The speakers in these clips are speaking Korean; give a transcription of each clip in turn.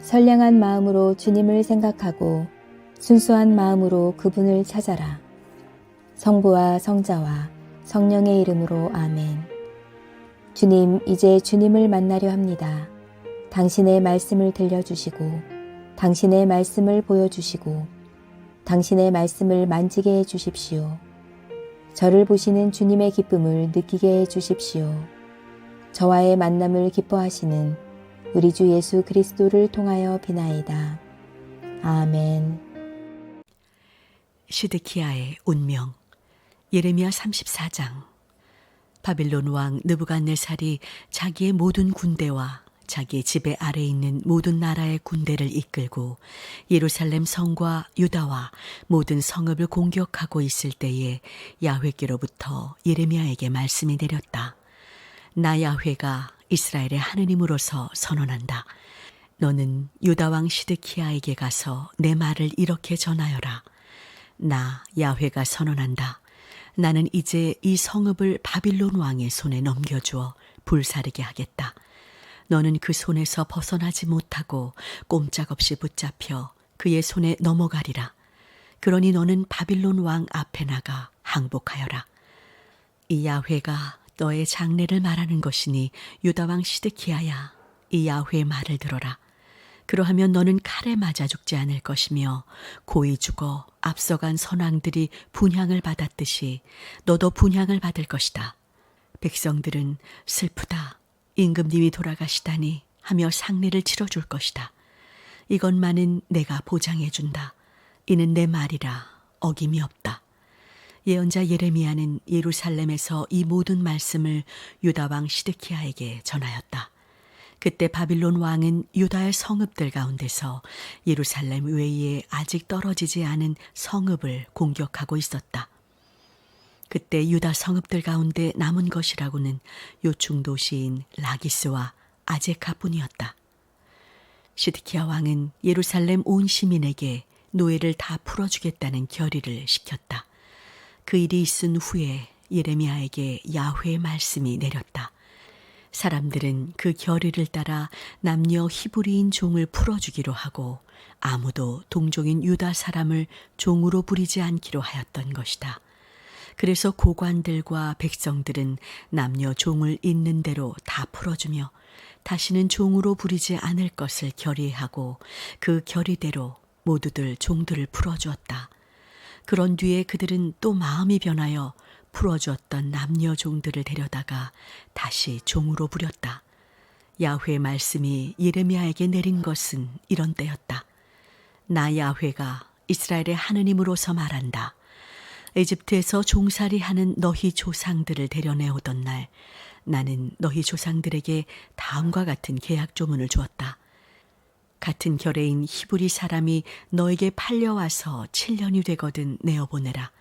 선량한 마음으로 주님을 생각하고 순수한 마음으로 그분을 찾아라. 성부와 성자와 성령의 이름으로 아멘. 주님, 이제 주님을 만나려 합니다. 당신의 말씀을 들려주시고 당신의 말씀을 보여주시고 당신의 말씀을 만지게 해주십시오. 저를 보시는 주님의 기쁨을 느끼게 해주십시오. 저와의 만남을 기뻐하시는 우리 주 예수 그리스도를 통하여 비나이다. 아멘. 시드키야의 운명. 예레미야 34장. 바빌론 왕 느부갓네살이 자기의 모든 군대와 자기의 지배 아래에 있는 모든 나라의 군대를 이끌고 예루살렘 성과 유다와 모든 성읍을 공격하고 있을 때에 야훼께로부터 예레미야에게 말씀이 내렸다. 나 야훼가 이스라엘의 하느님으로서 선언한다. 너는 유다 왕 시드키야에게 가서 내 말을 이렇게 전하여라. 나 야훼가 선언한다. 나는 이제 이 성읍을 바빌론 왕의 손에 넘겨주어 불사르게 하겠다. 너는 그 손에서 벗어나지 못하고 꼼짝없이 붙잡혀 그의 손에 넘어가리라. 그러니 너는 바빌론 왕 앞에 나가 항복하여라. 이 야훼가 너의 장래를 말하는 것이니 유다 왕 시드키야야, 이 야훼의 말을 들어라. 그러하면 너는 칼에 맞아 죽지 않을 것이며 고이 죽어 앞서간 선왕들이 분향을 받았듯이 너도 분향을 받을 것이다. 백성들은 슬프다, 임금님이 돌아가시다니 하며 상례를 치러줄 것이다. 이것만은 내가 보장해 준다. 이는 내 말이라 어김이 없다. 예언자 예레미야는 예루살렘에서 이 모든 말씀을 유다 왕 시드키야에게 전하였다. 그때 바빌론 왕은 유다의 성읍들 가운데서 예루살렘 외에 아직 떨어지지 않은 성읍을 공격하고 있었다. 그때 유다 성읍들 가운데 남은 것이라고는 요충 도시인 라기스와 아제카뿐이었다. 시드키야 왕은 예루살렘 온 시민에게 노예를 다 풀어주겠다는 결의를 시켰다. 그 일이 있은 후에 예레미야에게 야훼의 말씀이 내렸다. 사람들은 그 결의를 따라 남녀 히브리인 종을 풀어주기로 하고 아무도 동족인 유다 사람을 종으로 부리지 않기로 하였던 것이다. 그래서 고관들과 백성들은 남녀 종을 있는 대로 다 풀어주며 다시는 종으로 부리지 않을 것을 결의하고 그 결의대로 모두들 종들을 풀어주었다. 그런 뒤에 그들은 또 마음이 변하여 풀어주었던 남녀 종들을 데려다가 다시 종으로 부렸다. 야훼의 말씀이 예레미야에게 내린 것은 이런 때였다. 나 야훼가 이스라엘의 하느님으로서 말한다. 에집트에서 종살이하는 너희 조상들을 데려내오던 날 나는 너희 조상들에게 다음과 같은 계약 조문을 주었다. 같은 결의인 히브리 사람이 너에게 팔려와서 7년이 되거든 내어보내라.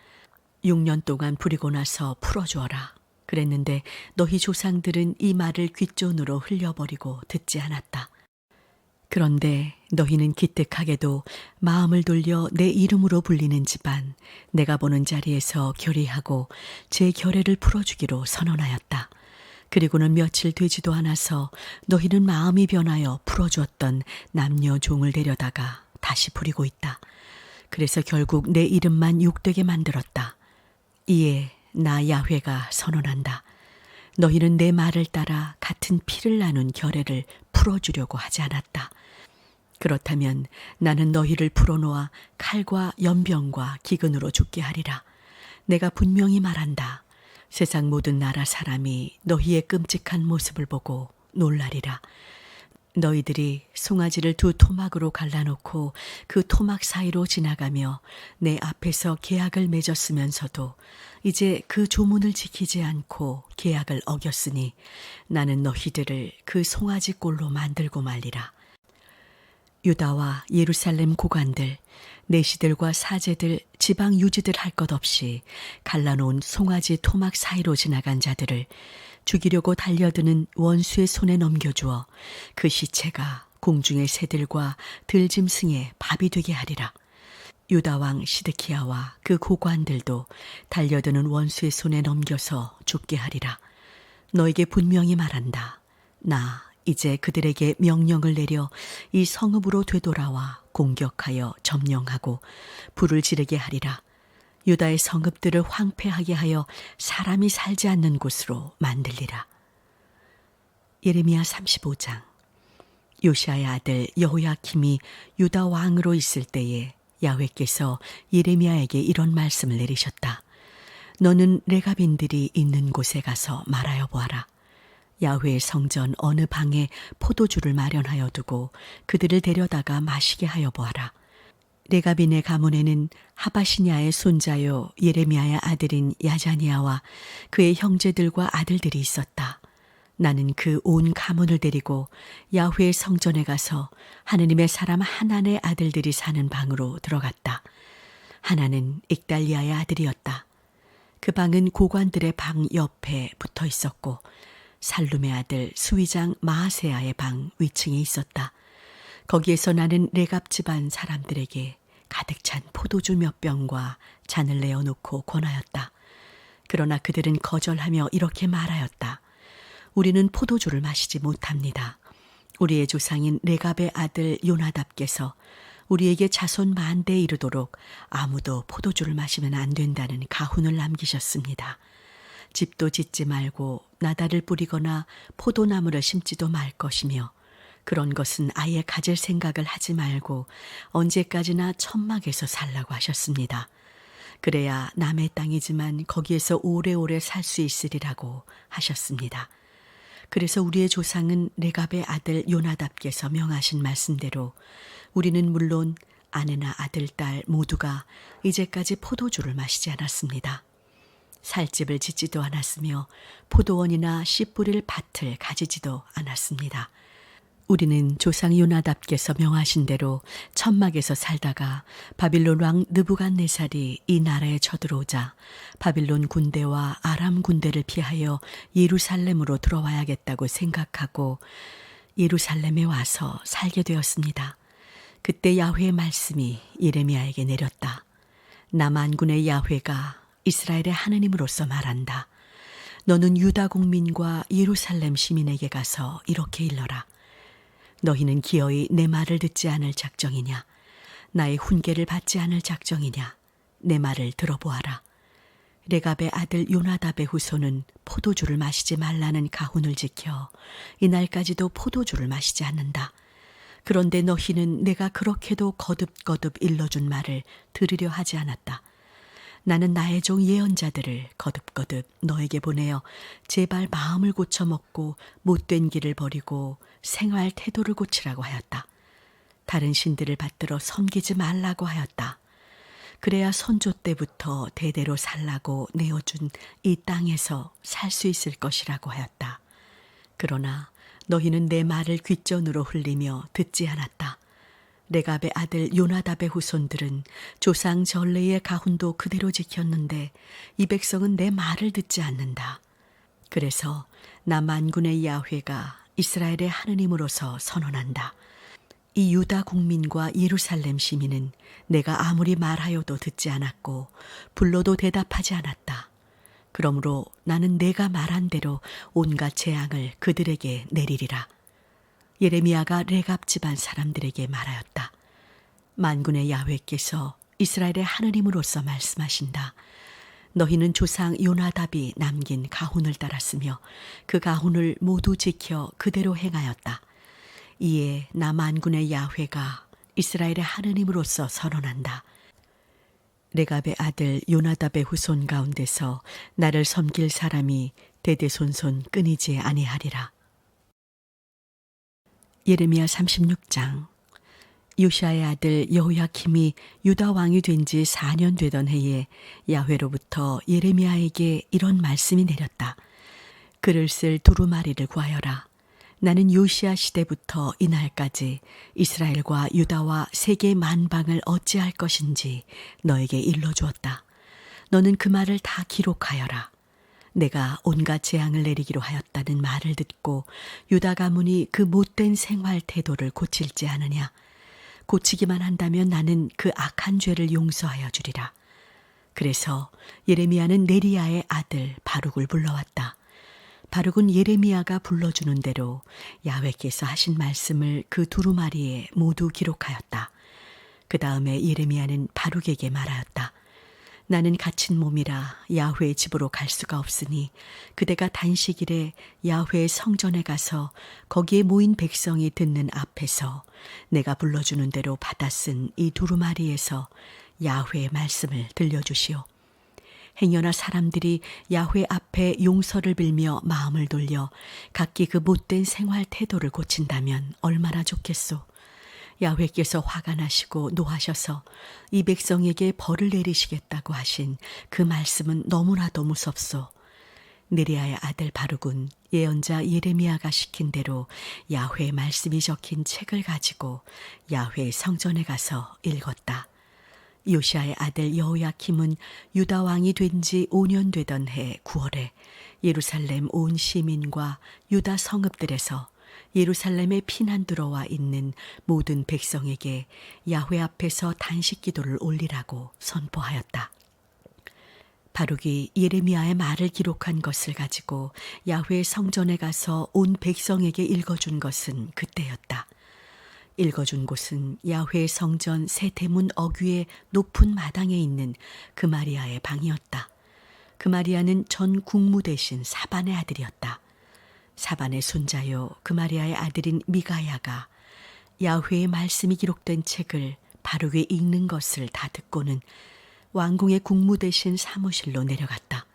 6년 동안 부리고 나서 풀어주어라. 그랬는데 너희 조상들은 이 말을 귓존으로 흘려버리고 듣지 않았다. 그런데 너희는 기특하게도 마음을 돌려 내 이름으로 불리는 집안, 내가 보는 자리에서 결의하고 제 결례를 풀어주기로 선언하였다. 그리고는 며칠 되지도 않아서 너희는 마음이 변하여 풀어주었던 남녀 종을 데려다가 다시 부리고 있다. 그래서 결국 내 이름만 욕되게 만들었다. 이에 나 야훼가 선언한다. 너희는 내 말을 따라 같은 피를 나눈 결례를 풀어주려고 하지 않았다. 그렇다면 나는 너희를 풀어놓아 칼과 연병과 기근으로 죽게 하리라. 내가 분명히 말한다. 세상 모든 나라 사람이 너희의 끔찍한 모습을 보고 놀라리라. 너희들이 송아지를 두 토막으로 갈라놓고 그 토막 사이로 지나가며 내 앞에서 계약을 맺었으면서도 이제 그 조문을 지키지 않고 계약을 어겼으니 나는 너희들을 그 송아지 꼴로 만들고 말리라. 유다와 예루살렘 고관들, 내시들과 사제들, 지방 유지들 할 것 없이 갈라놓은 송아지 토막 사이로 지나간 자들을 죽이려고 달려드는 원수의 손에 넘겨주어 그 시체가 공중의 새들과 들짐승의 밥이 되게 하리라. 유다 왕 시드키야와 그 고관들도 달려드는 원수의 손에 넘겨서 죽게 하리라. 너에게 분명히 말한다. 나 이제 그들에게 명령을 내려 이 성읍으로 되돌아와 공격하여 점령하고 불을 지르게 하리라. 유다의 성읍들을 황폐하게 하여 사람이 살지 않는 곳으로 만들리라. 예레미야 35장. 요시아의 아들 여호야킴이 유다 왕으로 있을 때에 야훼께서 예레미야에게 이런 말씀을 내리셨다. 너는 레갑인들이 있는 곳에 가서 말하여 보아라. 야훼의 성전 어느 방에 포도주를 마련하여 두고 그들을 데려다가 마시게 하여 보아라. 레갑인의 가문에는 하바시냐의 손자요 예레미야의 아들인 야자니야와 그의 형제들과 아들들이 있었다. 나는 그 온 가문을 데리고 야훼의 성전에 가서 하느님의 사람 하난의 아들들이 사는 방으로 들어갔다. 하난은 익달리아의 아들이었다. 그 방은 고관들의 방 옆에 붙어 있었고 살룸의 아들 수위장 마아세야의 방 위층에 있었다. 거기에서 나는 레갑 집안 사람들에게 가득 찬 포도주 몇 병과 잔을 내어놓고 권하였다. 그러나 그들은 거절하며 이렇게 말하였다. 우리는 포도주를 마시지 못합니다. 우리의 조상인 레갑의 아들 요나답께서 우리에게 자손 만대에 이르도록 아무도 포도주를 마시면 안 된다는 가훈을 남기셨습니다. 집도 짓지 말고 나달을 뿌리거나 포도나무를 심지도 말 것이며 그런 것은 아예 가질 생각을 하지 말고 언제까지나 천막에서 살라고 하셨습니다. 그래야 남의 땅이지만 거기에서 오래오래 살 수 있으리라고 하셨습니다. 그래서 우리의 조상은 레갑의 아들 요나답께서 명하신 말씀대로 우리는 물론 아내나 아들, 딸 모두가 이제까지 포도주를 마시지 않았습니다. 살집을 짓지도 않았으며 포도원이나 씨 뿌릴 밭을 가지지도 않았습니다. 우리는 조상 요나답께서 명하신 대로 천막에서 살다가 바빌론 왕 느부갓네살이 이 나라에 쳐들어오자 바빌론 군대와 아람 군대를 피하여 예루살렘으로 들어와야겠다고 생각하고 예루살렘에 와서 살게 되었습니다. 그때 야훼의 말씀이 예레미야에게 내렸다. 나 만군의 야훼가 이스라엘의 하느님으로서 말한다. 너는 유다 국민과 예루살렘 시민에게 가서 이렇게 일러라. 너희는 기어이 내 말을 듣지 않을 작정이냐? 나의 훈계를 받지 않을 작정이냐? 내 말을 들어보아라. 레갑의 아들 요나답의 후손은 포도주를 마시지 말라는 가훈을 지켜 이날까지도 포도주를 마시지 않는다. 그런데 너희는 내가 그렇게도 거듭거듭 일러준 말을 들으려 하지 않았다. 나는 나의 종 예언자들을 거듭거듭 너에게 보내어 제발 마음을 고쳐먹고 못된 길을 버리고 생활 태도를 고치라고 하였다. 다른 신들을 받들어 섬기지 말라고 하였다. 그래야 선조 때부터 대대로 살라고 내어준 이 땅에서 살 수 있을 것이라고 하였다. 그러나 너희는 내 말을 귓전으로 흘리며 듣지 않았다. 레갑의 아들 요나답의 후손들은 조상 전례의 가훈도 그대로 지켰는데 이 백성은 내 말을 듣지 않는다. 그래서 나 만군의 야훼가 이스라엘의 하느님으로서 선언한다. 이 유다 국민과 예루살렘 시민은 내가 아무리 말하여도 듣지 않았고 불러도 대답하지 않았다. 그러므로 나는 내가 말한 대로 온갖 재앙을 그들에게 내리리라. 예레미야가 레갑 집안 사람들에게 말하였다. 만군의 야훼께서 이스라엘의 하느님으로서 말씀하신다. 너희는 조상 요나답이 남긴 가훈을 따랐으며 그 가훈을 모두 지켜 그대로 행하였다. 이에 나 만군의 야훼가 이스라엘의 하느님으로서 선언한다. 레갑의 아들 요나답의 후손 가운데서 나를 섬길 사람이 대대손손 끊이지 아니하리라. 예레미야 36장. 요시아의 아들 여호야킴이 유다 왕이 된 지 4년 되던 해에 야훼로부터 예레미야에게 이런 말씀이 내렸다. 글을 쓸 두루마리를 구하여라. 나는 요시아 시대부터 이날까지 이스라엘과 유다와 세계 만방을 어찌할 것인지 너에게 일러주었다. 너는 그 말을 다 기록하여라. 내가 온갖 재앙을 내리기로 하였다는 말을 듣고 유다 가문이 그 못된 생활 태도를 고칠지 않으냐. 고치기만 한다면 나는 그 악한 죄를 용서하여 주리라. 그래서 예레미야는 네리야의 아들 바룩을 불러왔다. 바룩은 예레미야가 불러주는 대로 야훼께서 하신 말씀을 그 두루마리에 모두 기록하였다. 그 다음에 예레미야는 바룩에게 말하였다. 나는 갇힌 몸이라 야훼의 집으로 갈 수가 없으니 그대가 단식일에 야훼의 성전에 가서 거기에 모인 백성이 듣는 앞에서 내가 불러주는 대로 받아 쓴 이 두루마리에서 야훼의 말씀을 들려주시오. 행여나 사람들이 야훼 앞에 용서를 빌며 마음을 돌려 각기 그 못된 생활 태도를 고친다면 얼마나 좋겠소. 야훼께서 화가 나시고 노하셔서 이 백성에게 벌을 내리시겠다고 하신 그 말씀은 너무나도 무섭소. 느리아의 아들 바룩은 예언자 예레미야가 시킨 대로 야훼의 말씀이 적힌 책을 가지고 야훼 성전에 가서 읽었다. 요시아의 아들 여호야킴은 유다 왕이 된 지 5년 되던 해 9월에 예루살렘 온 시민과 유다 성읍들에서 예루살렘에 피난 들어와 있는 모든 백성에게 야훼 앞에서 단식 기도를 올리라고 선포하였다. 바룩이 예레미야의 말을 기록한 것을 가지고 야훼 성전에 가서 온 백성에게 읽어준 것은 그때였다. 읽어준 곳은 야훼 성전 세 대문 어귀의 높은 마당에 있는 그마리아의 방이었다. 그마리아는 전 국무 대신 사반의 아들이었다. 사반의 손자요 그마리아의 아들인 미가야가 야훼의 말씀이 기록된 책을 바룩이 읽는 것을 다 듣고는 왕궁의 국무 대신 사무실로 내려갔다.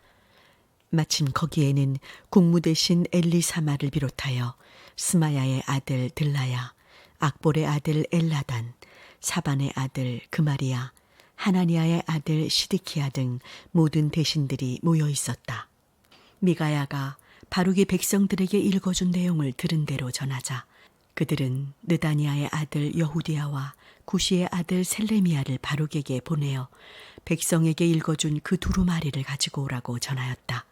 마침 거기에는 국무 대신 엘리사마를 비롯하여 스마야의 아들 들라야, 악볼의 아들 엘라단, 사반의 아들 그마리아, 하나니아의 아들 시드키야 등 모든 대신들이 모여 있었다. 미가야가 바룩이 백성들에게 읽어준 내용을 들은 대로 전하자 그들은 느다니아의 아들 여후디야와 구시의 아들 셀레미야를 바룩에게 보내어 백성에게 읽어준 그 두루마리를 가지고 오라고 전하였다.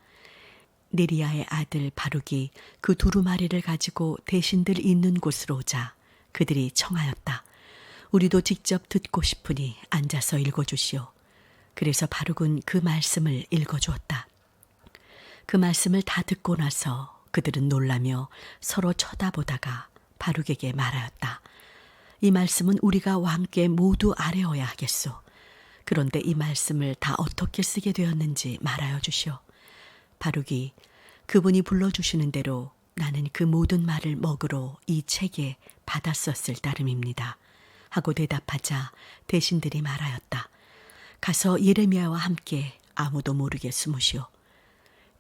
네리야의 아들 바룩이 그 두루마리를 가지고 대신들 있는 곳으로 오자 그들이 청하였다. 우리도 직접 듣고 싶으니 앉아서 읽어주시오. 그래서 바룩은 그 말씀을 읽어주었다. 그 말씀을 다 듣고 나서 그들은 놀라며 서로 쳐다보다가 바룩에게 말하였다. 이 말씀은 우리가 왕께 모두 아뢰어야 하겠소. 그런데 이 말씀을 다 어떻게 쓰게 되었는지 말하여 주시오. 바룩이 그분이 불러주시는 대로 나는 그 모든 말을 먹으러 이 책에 받았었을 따름입니다. 하고 대답하자 대신들이 말하였다. 가서 예레미야와 함께 아무도 모르게 숨으시오.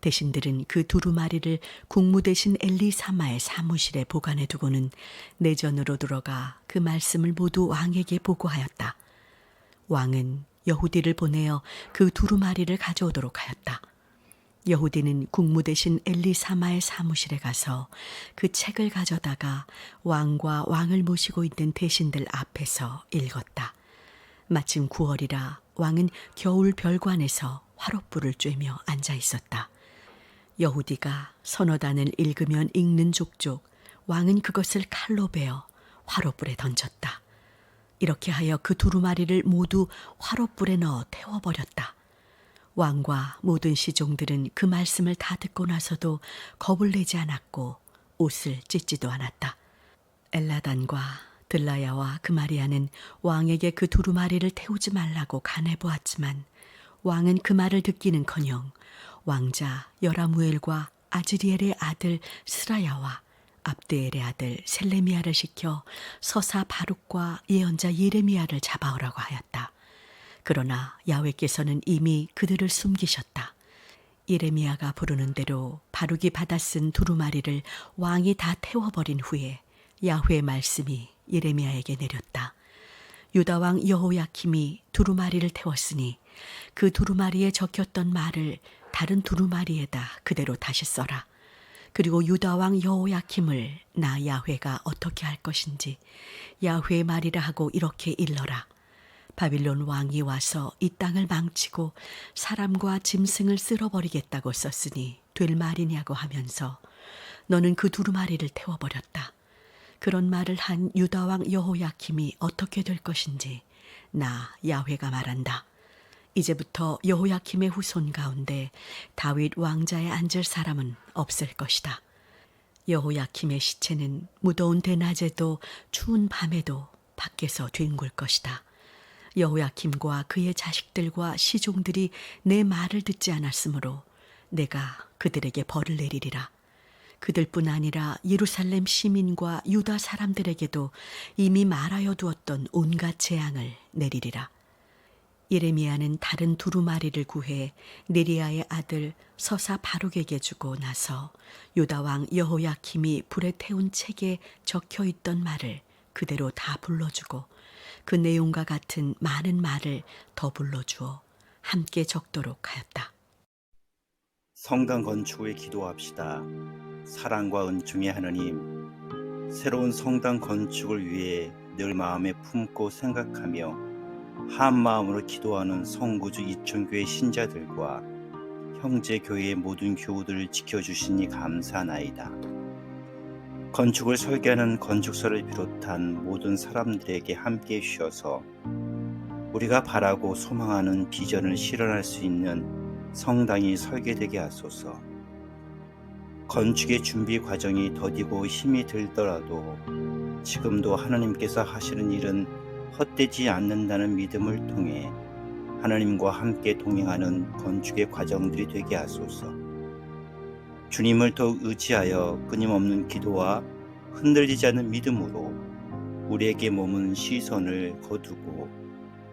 대신들은 그 두루마리를 국무 대신 엘리사마의 사무실에 보관해 두고는 내전으로 들어가 그 말씀을 모두 왕에게 보고하였다. 왕은 여후디를 보내어 그 두루마리를 가져오도록 하였다. 여후디는 국무 대신 엘리사마의 사무실에 가서 그 책을 가져다가 왕과 왕을 모시고 있는 대신들 앞에서 읽었다. 마침 9월이라 왕은 겨울 별관에서 화롯불을 쬐며 앉아 있었다. 여후디가 선어단을 읽으면 읽는 족족 왕은 그것을 칼로 베어 화롯불에 던졌다. 이렇게 하여 그 두루마리를 모두 화롯불에 넣어 태워버렸다. 왕과 모든 시종들은 그 말씀을 다 듣고 나서도 겁을 내지 않았고 옷을 찢지도 않았다. 엘라단과 들라야와 그마리아는 왕에게 그 두루마리를 태우지 말라고 간해보았지만 왕은 그 말을 듣기는커녕 왕자 여라무엘과 아즈리엘의 아들 스라야와 압드엘의 아들 셀레미야를 시켜 서사 바룩과 예언자 예레미야를 잡아오라고 하였다. 그러나 야훼께서는 이미 그들을 숨기셨다. 예레미야가 부르는 대로 바룩이 받아 쓴 두루마리를 왕이 다 태워버린 후에 야훼의 말씀이 예레미야에게 내렸다. 유다 왕 여호야킴이 두루마리를 태웠으니 그 두루마리에 적혔던 말을 다른 두루마리에다 그대로 다시 써라. 그리고 유다 왕 여호야킴을 나 야훼가 어떻게 할 것인지 야훼의 말이라 하고 이렇게 일러라. 바빌론 왕이 와서 이 땅을 망치고 사람과 짐승을 쓸어버리겠다고 썼으니 될 말이냐고 하면서 너는 그 두루마리를 태워버렸다. 그런 말을 한 유다 왕 여호야킴이 어떻게 될 것인지 나 야훼가 말한다. 이제부터 여호야킴의 후손 가운데 다윗 왕자에 앉을 사람은 없을 것이다. 여호야킴의 시체는 무더운 대낮에도 추운 밤에도 밖에서 뒹굴 것이다. 여호야킴과 그의 자식들과 시종들이 내 말을 듣지 않았으므로 내가 그들에게 벌을 내리리라. 그들뿐 아니라 예루살렘 시민과 유다 사람들에게도 이미 말하여 두었던 온갖 재앙을 내리리라. 예레미야는 다른 두루마리를 구해 네리야의 아들 서사 바룩에게 주고 나서 유다 왕 여호야킴이 불에 태운 책에 적혀 있던 말을 그대로 다 불러주고 그 내용과 같은 많은 말을 더 불러주어 함께 적도록 하였다. 성당 건축을 기도합시다. 사랑과 은총의 하느님, 새로운 성당 건축을 위해 늘 마음에 품고 생각하며 한 마음으로 기도하는 성구주 이천교회 신자들과 형제 교회의 모든 교우들을 지켜주시니 감사하나이다. 건축을 설계하는 건축사를 비롯한 모든 사람들에게 함께해 주셔서 우리가 바라고 소망하는 비전을 실현할 수 있는 성당이 설계되게 하소서. 건축의 준비 과정이 더디고 힘이 들더라도 지금도 하나님께서 하시는 일은 헛되지 않는다는 믿음을 통해 하나님과 함께 동행하는 건축의 과정들이 되게 하소서. 주님을 더욱 의지하여 끊임없는 기도와 흔들리지 않는 믿음으로 우리에게 머문 시선을 거두고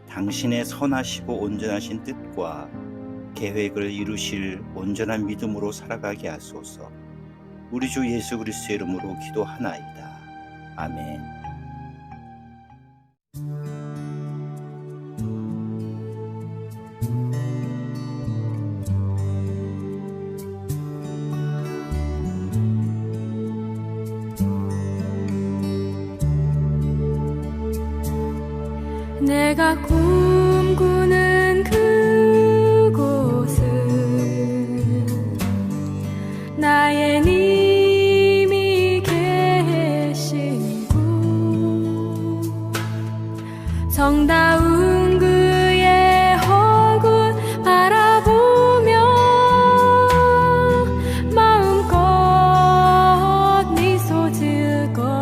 당신의 선하시고 온전하신 뜻과 계획을 이루실 온전한 믿음으로 살아가게 하소서. 우리 주 예수 그리스도의 이름으로 기도하나이다. 아멘. 내가 꿈꾸는 그곳은 나의 님이 계신 곳, 정다운 그의 얼굴 바라보며 마음껏 미소 지을 거야.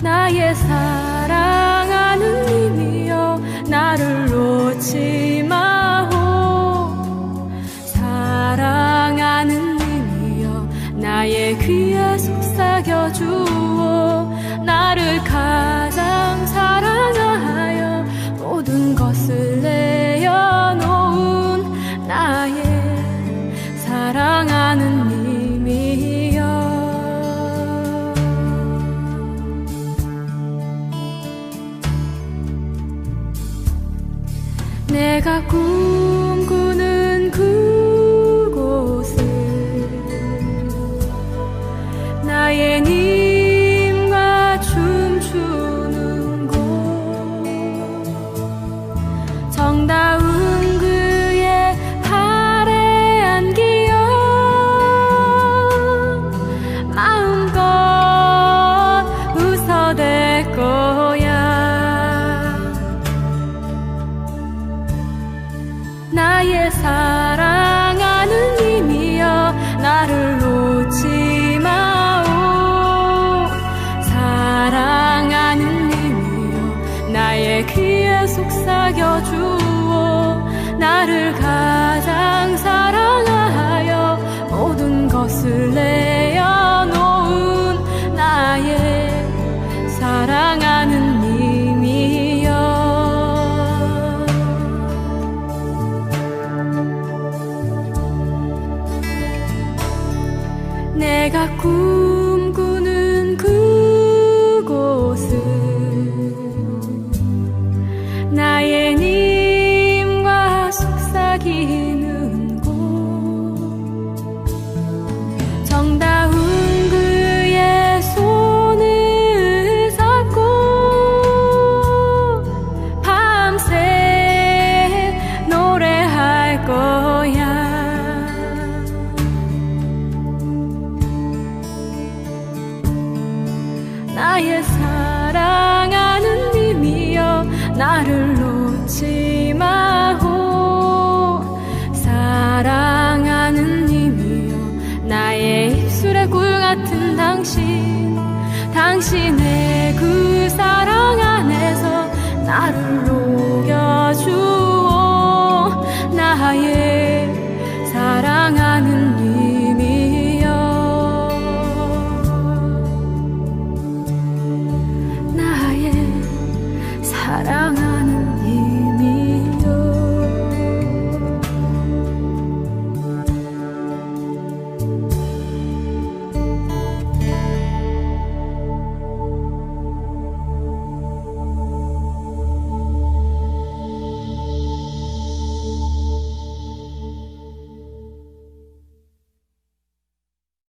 나의 사랑하는 님이여, 나를 놓지 마오. 사랑하는 님이여, 나의 귀에 속삭여 주오. 나를 가장 사랑하여 모든 것을 내어놓은 나의 사랑하는 님이여. 내가 꿈꾸는 그곳은 나의 님과 춤추는 곳, 정다운 그의 팔에 안기어 마음껏 웃어댈 거야. 나의 사랑하는 님이여, 나를 놓지 마오. 사랑하는 님이여, 나의 귀에 속삭여 주오. 나를 가장 사랑하여 모든 것을 내어놓은 나의 사랑하는 님이여. 내가 꿈꾸는 그곳은 나의 님과 속삭이는 곳, 정다운 그의 손을 잡고 밤새 노래할 거야. 나를 놓지 마오. 사랑하는 님이여 나의 입술의 꿀 같은 당신의 그 사랑 안에서 나를 녹여주오. 나의